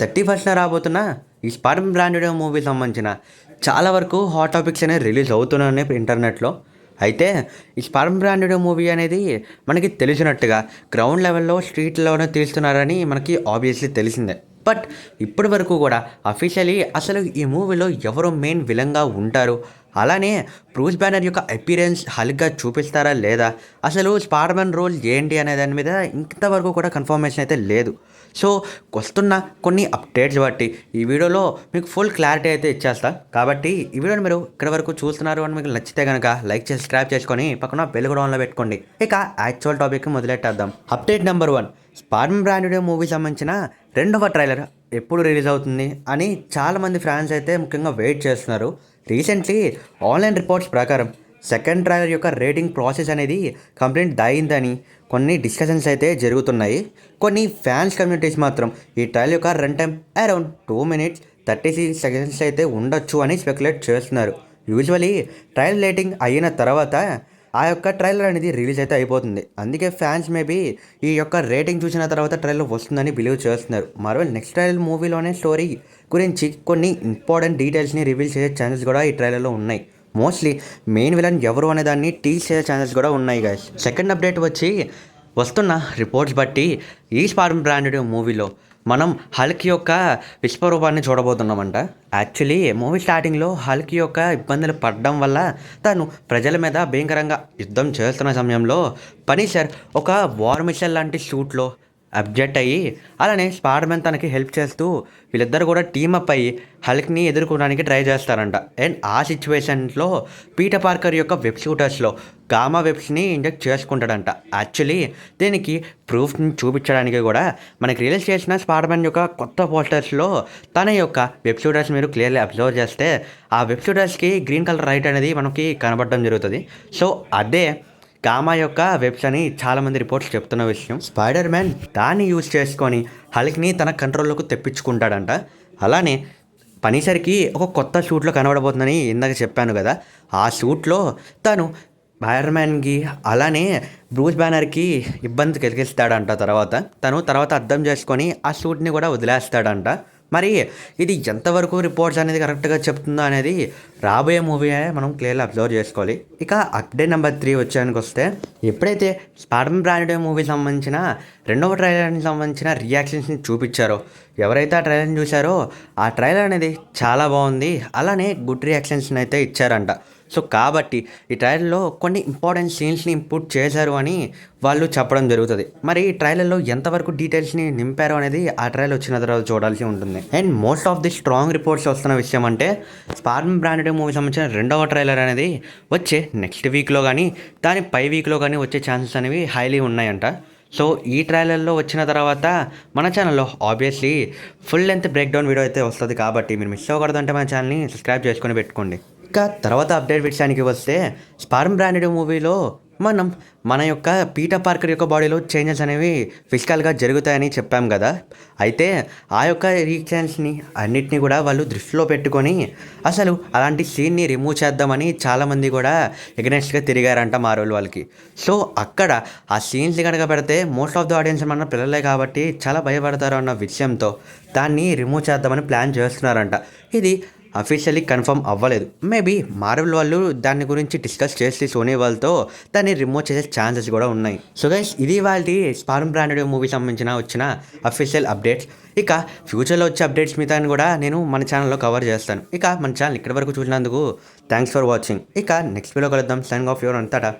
31న రాబోతున్న ఈ 'spider branded' మూవీకి సంబంధించిన చాలా వరకు హాట్ టాపిక్స్ అనేవి రిలీజ్ అవుతున్నాయి ఇంటర్నెట్‌లో. అయితే ఈ 'స్పైడర్ బ్రాండెడ్' మూవీ అనేది మనకి తెలిసినట్టుగా గ్రౌండ్ లెవెల్‌లో, స్ట్రీట్‌లోనే తీస్తున్నారని మనకి ఆబ్వియస్‌లీ తెలిసిందే. బట్ ఇప్పటి వరకు కూడా అఫీషియల్లీ అసలు ఈ మూవీలో ఎవరు మెయిన్ విలన్‌గా ఉంటారు? అలానే బ్రూస్ బ్యానర్ యొక్క అపియరెన్స్ హల్క్‌గా చూపిస్తారా లేదా? అసలు స్పైడర్ మ్యాన్ రోల్ ఏంటి అనే దాని మీద ఇంతవరకు కూడా కన్ఫర్మేషన్ అయితే లేదు. సో వస్తున్న కొన్ని అప్డేట్స్ బట్టి ఈ వీడియోలో మీకు ఫుల్ క్లారిటీ అయితే ఇచ్చేస్తా. కాబట్టి ఈ వీడియోని మీరు ఇక్కడి వరకు చూస్తున్నారు అని మీకు నచ్చితే కనుక లైక్ చేసి సబ్స్క్రైబ్ చేసుకొని పక్కన బెల్ కూడా ఆన్లో పెట్టుకోండి. ఇక యాక్చువల్ టాపిక్ మొదలెట్టేద్దాం. Update number 1, Spyder branded movie సంబంధించిన రెండవ ట్రైలర్ ఎప్పుడు రిలీజ్ అవుతుంది అని చాలామంది ఫ్యాన్స్ అయితే ముఖ్యంగా వెయిట్ చేస్తున్నారు. రీసెంట్లీ ఆన్లైన్ రిపోర్ట్స్ ప్రకారం సెకండ్ ట్రైలర్ యొక్క రేటింగ్ ప్రాసెస్ అనేది కంప్లీట్ అయిందని కొన్ని డిస్కషన్స్ అయితే జరుగుతున్నాయి. కొన్ని ఫ్యాన్స్ కమ్యూనిటీస్ మాత్రం ఈ ట్రైలర్ యొక్క run time around 2 minutes 36 seconds అయితే ఉండొచ్చు అని స్పెక్యులేట్ చేస్తున్నారు. యూజువలీ ట్రైలర్ రేటింగ్ అయిన తర్వాత ఆ యొక్క ట్రైలర్ అనేది రిలీజ్ అయితే అయిపోతుంది. అందుకే ఫ్యాన్స్ మేబీ ఈ యొక్క రేటింగ్ చూసిన తర్వాత ట్రైలర్ వస్తుందని బిలీవ్ చేస్తున్నారు. మరో నెక్స్ట్ ట్రైలర్ మూవీలోనే స్టోరీ గురించి కొన్ని ఇంపార్టెంట్ డీటెయిల్స్ని రివీల్ చేసే ఛాన్సెస్ కూడా ఈ ట్రైలర్లో ఉన్నాయి. మోస్ట్లీ మెయిన్ విలన్ ఎవరు అనే దాన్ని టీచ్ చేసే ఛాన్సెస్ కూడా ఉన్నాయి గైస్. సెకండ్ అప్డేట్ వచ్చి వస్తున్న రిపోర్ట్స్ బట్టి ఈ స్పైడర్ బ్రాండెడ్ మూవీలో మనం హల్క్ యొక్క విశ్వరూపాన్ని చూడబోతున్నామంట. యాక్చువల్లీ మూవీ స్టార్టింగ్లో హల్క్ యొక్క ఇబ్బందులు పడడం వల్ల తను ప్రజల మీద భయంకరంగా యుద్ధం చేస్తున్న సమయంలో పనీషర్ ఒక వార్ మిషన్ లాంటి షూట్లో అబ్జెక్ట్ అయ్యి అలానే స్పైడర్ మ్యాన్ తనకి హెల్ప్ చేస్తూ వీళ్ళిద్దరు కూడా టీమప్ అయ్యి హల్క్ని ఎదుర్కోవడానికి ట్రై చేస్తారంట. అండ్ ఆ సిచ్యువేషన్లో పీటర్ పార్కర్ యొక్క వెబ్ షూటర్స్లో గామా వెబ్స్ని ఇంజెక్ట్ చేసుకుంటాడంట. యాక్చువల్లీ దీనికి ప్రూఫ్ని చూపించడానికి కూడా మనకి రిలీజ్ చేసిన స్పైడర్ మ్యాన్ యొక్క కొత్త పోస్టర్స్లో తన యొక్క వెబ్ షూటర్స్ మీరు క్లియర్లీ అబ్జర్వ్ చేస్తే ఆ వెబ్ షూటర్స్కి గ్రీన్ కలర్ లైట్ అనేది మనకి కనబడడం జరుగుతుంది. సో అదే గామా యొక్క వెబ్స్ అని చాలామంది రిపోర్ట్స్ చెప్తున్న విషయం. స్పైడర్ మ్యాన్ దాన్ని యూజ్ చేసుకొని హల్క్ని తన కంట్రోల్లోకి తెప్పించుకుంటాడంట. అలానే పనీసరికి ఒక కొత్త షూట్లో కనబడబోతుందని ఇందాక చెప్పాను కదా, ఆ షూట్లో తను స్పైడర్ మ్యాన్కి అలానే బ్రూస్ బ్యానర్కి ఇబ్బంది కలిగిస్తాడంట. తర్వాత అర్థం చేసుకొని ఆ షూట్ని కూడా వదిలేస్తాడంట. మరి ఇది ఎంతవరకు రిపోర్ట్స్ అనేది కరెక్ట్గా చెప్తుందో అనేది రాబోయే మూవీ మనం క్లియర్గా అబ్జర్వ్ చేసుకోవాలి. ఇక అప్డేట్ నెంబర్ 3 వచ్చానికి వస్తే, ఎప్పుడైతే స్పైడర్ బ్రాండెడ్ మూవీ సంబంధించిన రెండవ ట్రైలర్కి సంబంధించిన రియాక్షన్స్ని చూపించారో, ఎవరైతే ఆ ట్రైలర్ని చూశారో ఆ ట్రైలర్ అనేది చాలా బాగుంది, అలానే గుడ్ రియాక్షన్స్ని అయితే ఇచ్చారంట. సో కాబట్టి ఈ ట్రైలర్లో కొన్ని ఇంపార్టెంట్ సీన్స్ని ఇంపుట్ చేశారు అని వాళ్ళు చెప్పడం జరుగుతుంది. మరి ఈ ట్రైలర్లో ఎంతవరకు డీటెయిల్స్ని నింపారు అనేది ఆ ట్రైలర్ వచ్చిన తర్వాత చూడాల్సి ఉంటుంది. And most of the strong reports వస్తున్న విషయం అంటే స్పైడర్ బ్రాండెడ్ మూవీ సంబంధించిన రెండవ ట్రైలర్ అనేది వచ్చే నెక్స్ట్ వీక్లో కానీ దాని పై వీక్లో కానీ వచ్చే ఛాన్సెస్ అనేవి హైలీ ఉన్నాయంట. సో ఈ ట్రైలర్లో వచ్చిన తర్వాత మన ఛానల్లో obviously full length break down video అయితే వస్తుంది. కాబట్టి మీరు మిస్ అవ్వకూడదంటే మన ఛానల్ని సబ్స్క్రైబ్ చేసుకొని పెట్టుకోండి. ఇక తర్వాత అప్డేట్ విషయానికి వస్తే, స్పైడర్ బ్రాండెడ్ మూవీలో మన యొక్క పీటర్ పార్కర్ యొక్క బాడీలో చేంజెస్ అనేవి ఫిజికల్గా జరుగుతాయని చెప్పాం కదా. అయితే ఆ యొక్క రియాక్షన్స్ని అన్నిటినీ కూడా వాళ్ళు దృష్టిలో పెట్టుకొని అసలు అలాంటి సీన్ని రిమూవ్ చేద్దామని చాలామంది కూడా ఎగనెస్ట్గా తిరిగారంట మార్వెల్ వాళ్ళకి. సో అక్కడ ఆ సీన్స్ కనుక పెడితే మోస్ట్ ఆఫ్ ద ఆడియన్స్ మన పిల్లలే కాబట్టి చాలా భయపడతారు అన్న విషయంతో దాన్ని రిమూవ్ చేద్దామని ప్లాన్ చేస్తున్నారంట. ఇది అఫీషియల్లీ కన్ఫర్మ్ అవ్వలేదు. మేబీ మార్వెల్ వాళ్ళు దాని గురించి డిస్కస్ చేసి సోనీ వాళ్ళతో దాన్ని రిమూవ్ చేసే ఛాన్సెస్ కూడా ఉన్నాయి. సో గైస్, ఇది వాళ్ళ స్పైడర్ బ్రాండెడ్ మూవీ సంబంధించిన వచ్చిన అఫీషియల్ అప్డేట్స్. ఇక ఫ్యూచర్లో వచ్చే అప్డేట్స్ మీద కూడా నేను మన ఛానల్లో కవర్ చేస్తాను. ఇక మన ఛానల్ ఇక్కడి వరకు చూసినందుకు థ్యాంక్స్ ఫర్ వాచింగ్. ఇక నెక్స్ట్ వీడియో కలుద్దాం. సైనింగ్ ఆఫ్ యువర్ అంతటా.